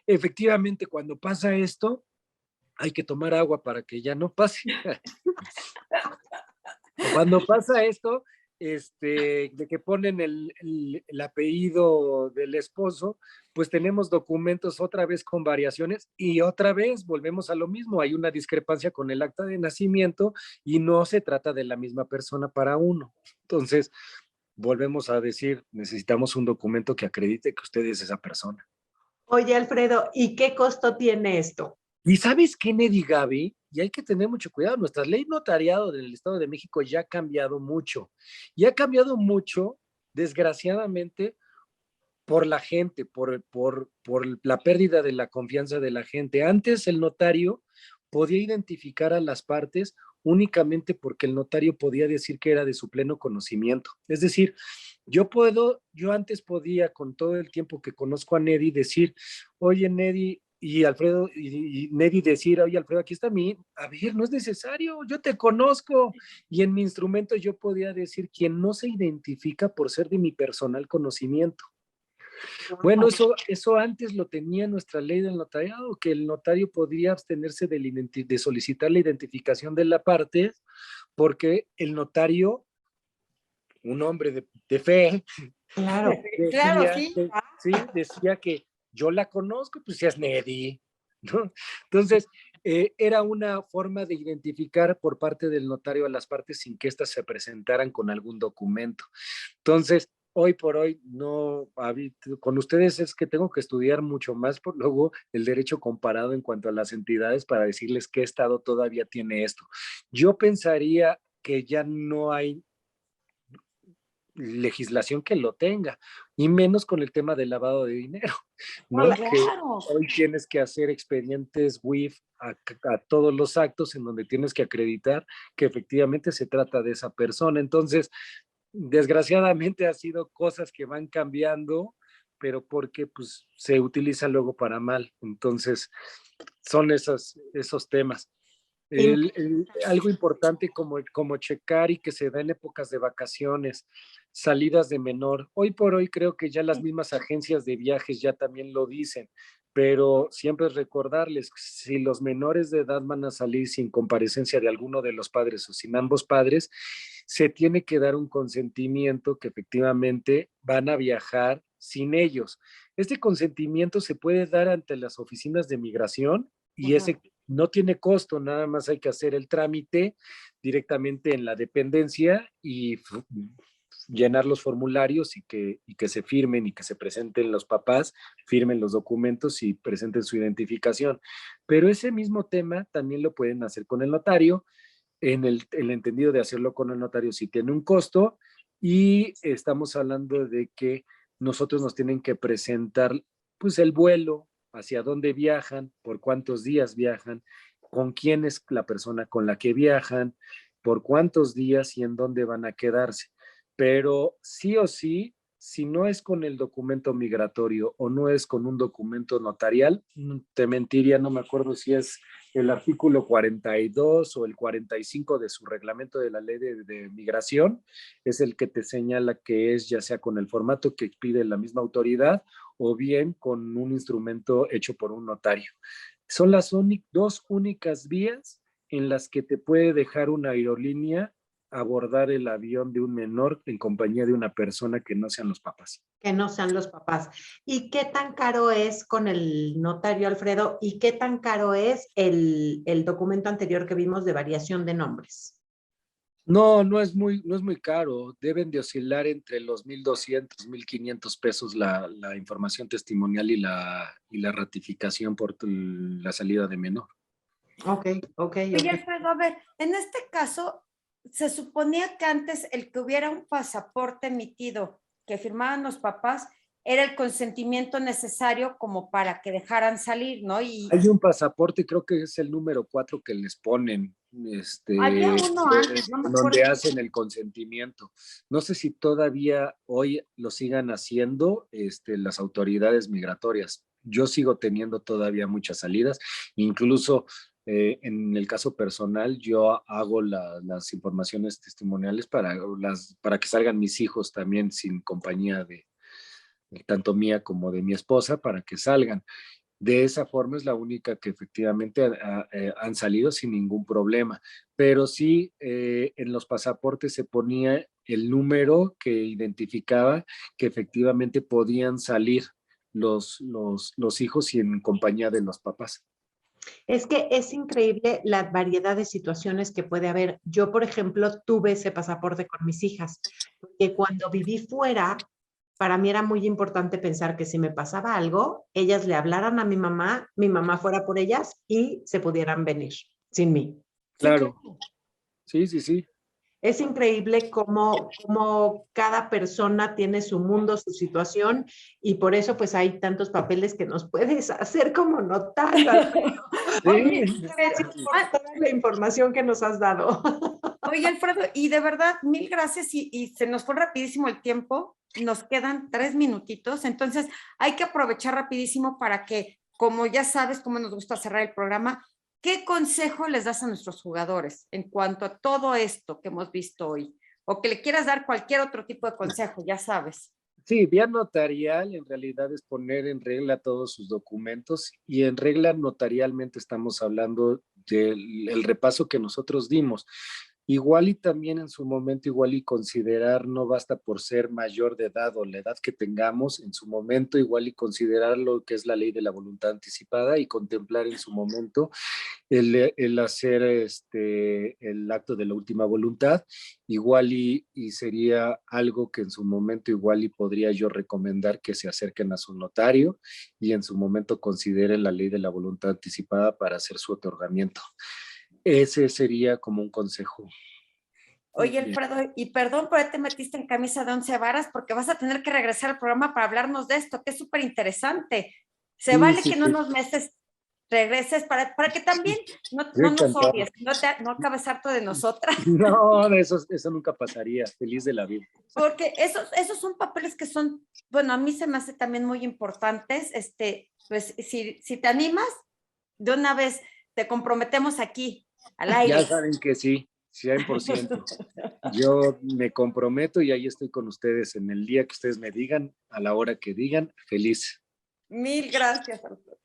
Efectivamente, cuando pasa esto, hay que tomar agua para que ya no pase. Cuando pasa esto, de que ponen el apellido del esposo, pues tenemos documentos otra vez con variaciones y otra vez volvemos a lo mismo. Hay una discrepancia con el acta de nacimiento y no se trata de la misma persona para uno. Entonces, volvemos a decir, necesitamos un documento que acredite que usted es esa persona. Oye, Alfredo, ¿y qué costo tiene esto? ¿Y sabes qué, Nedi Gaby? Y hay que tener mucho cuidado. Nuestra ley notariado del Estado de México ya ha cambiado mucho. Y ha cambiado mucho, desgraciadamente, por la gente, por la pérdida de la confianza de la gente. Antes el notario podía identificar a las partes únicamente porque el notario podía decir que era de su pleno conocimiento. Es decir, yo antes podía, con todo el tiempo que conozco a Nedi, decir, oye, Nedi, y Alfredo, y Nedi decir, oye, Alfredo, aquí está a ver, no es necesario, yo te conozco. Y en mi instrumento yo podía decir, quien no se identifica por ser de mi personal conocimiento. Bueno, eso antes lo tenía nuestra ley del notariado, que el notario podría abstenerse de solicitar la identificación de la parte, porque el notario, un hombre de fe, Claro. Claro, decía, sí. sí, decía que yo la conozco, pues ya es Nedi, ¿no? Entonces, era una forma de identificar por parte del notario a las partes sin que éstas se presentaran con algún documento. Entonces, hoy por hoy, no, con ustedes es que tengo que estudiar mucho más por luego el derecho comparado en cuanto a las entidades para decirles qué estado todavía tiene esto. Yo pensaría que ya no hay legislación que lo tenga, y menos con el tema del lavado de dinero, ¿no? Hola, Que claro. hoy tienes que hacer expedientes WIF a todos los actos en donde tienes que acreditar que efectivamente se trata de esa persona. Entonces, desgraciadamente ha sido cosas que van cambiando, pero porque pues se utiliza luego para mal. Entonces, son esos temas. Algo importante como checar y que se da en épocas de vacaciones, salidas de menor. Hoy por hoy creo que ya las mismas agencias de viajes ya también lo dicen, pero siempre es recordarles, si los menores de edad van a salir sin comparecencia de alguno de los padres o sin ambos padres, se tiene que dar un consentimiento que efectivamente van a viajar sin ellos. Este consentimiento se puede dar ante las oficinas de migración y ese no tiene costo, nada más hay que hacer el trámite directamente en la dependencia y llenar los formularios y que se firmen y que se presenten los papás, firmen los documentos y presenten su identificación. Pero ese mismo tema también lo pueden hacer con el notario, en el entendido de hacerlo con el notario sí tiene un costo, y estamos hablando de que nosotros nos tienen que presentar pues el vuelo, hacia dónde viajan, por cuántos días viajan, con quién es la persona con la que viajan, por cuántos días y en dónde van a quedarse. Pero sí o sí, si no es con el documento migratorio o no es con un documento notarial, te mentiría, no me acuerdo si es el artículo 42 o el 45 de su reglamento de la ley de migración, es el que te señala que es ya sea con el formato que pide la misma autoridad o bien con un instrumento hecho por un notario. Son las dos únicas vías en las que te puede dejar una aerolínea abordar el avión de un menor en compañía de una persona que no sean los papás. Que no sean los papás. ¿Y qué tan caro es con el notario, Alfredo? ¿Y qué tan caro es el documento anterior que vimos de variación de nombres? No es muy caro. Deben de oscilar entre los 1,200, 1,500 pesos la información testimonial y la ratificación por la salida de menor. Ok. Oye, Alfredo, a ver, en este caso, se suponía que antes el que hubiera un pasaporte emitido que firmaban los papás era el consentimiento necesario como para que dejaran salir, ¿no? Hay un pasaporte, creo que es el número 4 que les ponen, había uno antes, no me acuerdo. donde hacen el consentimiento. No sé si todavía hoy lo sigan haciendo las autoridades migratorias. Yo sigo teniendo todavía muchas salidas, incluso en el caso personal, yo hago las informaciones testimoniales para que salgan mis hijos también sin compañía de tanto mía como de mi esposa, para que salgan. De esa forma es la única que efectivamente han salido sin ningún problema. Pero sí, en los pasaportes se ponía el número que identificaba que efectivamente podían salir los hijos y en compañía de los papás. Es que es increíble la variedad de situaciones que puede haber. Yo, por ejemplo, tuve ese pasaporte con mis hijas, porque cuando viví fuera, para mí era muy importante pensar que si me pasaba algo, ellas le hablaran a mi mamá fuera por ellas y se pudieran venir sin mí. Claro, sí. Es increíble cómo cada persona tiene su mundo, su situación, y por eso pues hay tantos papeles que nos puedes hacer como notario. Oye, Por toda la información que nos has dado. Oye, Alfredo, y de verdad, mil gracias y se nos fue rapidísimo el tiempo. Nos quedan 3 minutitos, entonces hay que aprovechar rapidísimo para que, como ya sabes cómo nos gusta cerrar el programa, ¿qué consejo les das a nuestros jugadores en cuanto a todo esto que hemos visto hoy? O que le quieras dar cualquier otro tipo de consejo, ya sabes. Sí, vía notarial en realidad es poner en regla todos sus documentos, y en regla notarialmente estamos hablando del repaso que nosotros dimos. Igual y también en su momento, igual y considerar, no basta por ser mayor de edad o la edad que tengamos, en su momento igual y considerar lo que es la ley de la voluntad anticipada y contemplar en su momento el hacer el acto de la última voluntad, igual y sería algo que en su momento igual y podría yo recomendar que se acerquen a su notario y en su momento consideren la ley de la voluntad anticipada para hacer su otorgamiento. Ese sería como un consejo. Oye, Alfredo, y perdón, pero te metiste en camisa de 11 varas porque vas a tener que regresar al programa para hablarnos de esto, que es súper interesante. Se Sí, vale sí, que en sí. unos meses regreses para que también no nos encantado. odies, no acabes harto de nosotras, No, eso nunca pasaría. Feliz de la vida. porque esos son papeles que son, bueno, a mí se me hace también muy importantes. Pues si te animas, de una vez te comprometemos aquí, al aire. Ya saben que sí, 100%. Yo me comprometo y ahí estoy con ustedes en el día que ustedes me digan, a la hora que digan, feliz. Mil gracias, Alfredo.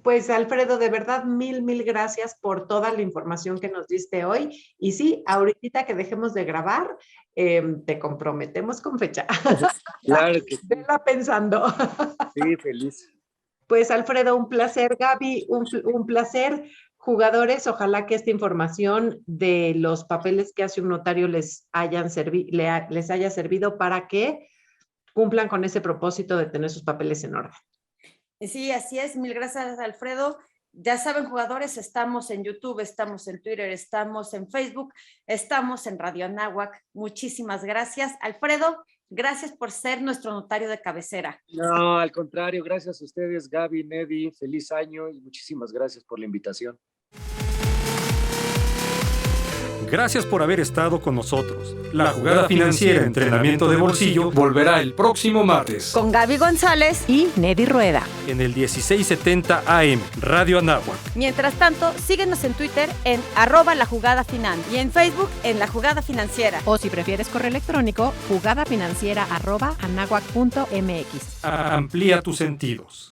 Pues Alfredo, de verdad, mil gracias por toda la información que nos diste hoy. Y sí, ahorita que dejemos de grabar, te comprometemos con fecha. Claro que sí. Vela pensando. Sí, feliz. Pues Alfredo, un placer. Gaby, un placer. Jugadores, ojalá que esta información de los papeles que hace un notario les haya servido para que cumplan con ese propósito de tener sus papeles en orden. Sí, así es. Mil gracias, Alfredo. Ya saben, jugadores, estamos en YouTube, estamos en Twitter, estamos en Facebook, estamos en Radio Anáhuac. Muchísimas gracias. Alfredo, gracias por ser nuestro notario de cabecera. No, al contrario, gracias a ustedes, Gaby, Nedi, feliz año y muchísimas gracias por la invitación. Gracias por haber estado con nosotros. La Jugada Financiera Entrenamiento de Bolsillo volverá el próximo martes Con Gaby González y Nedi Rueda. en el 1670 AM, Radio Anáhuac. Mientras tanto, síguenos en Twitter en @lajugadafinanciera y en Facebook en La Jugada Financiera. O si prefieres correo electrónico, jugadafinanciera@anahuac.mx. Amplía tus sentidos.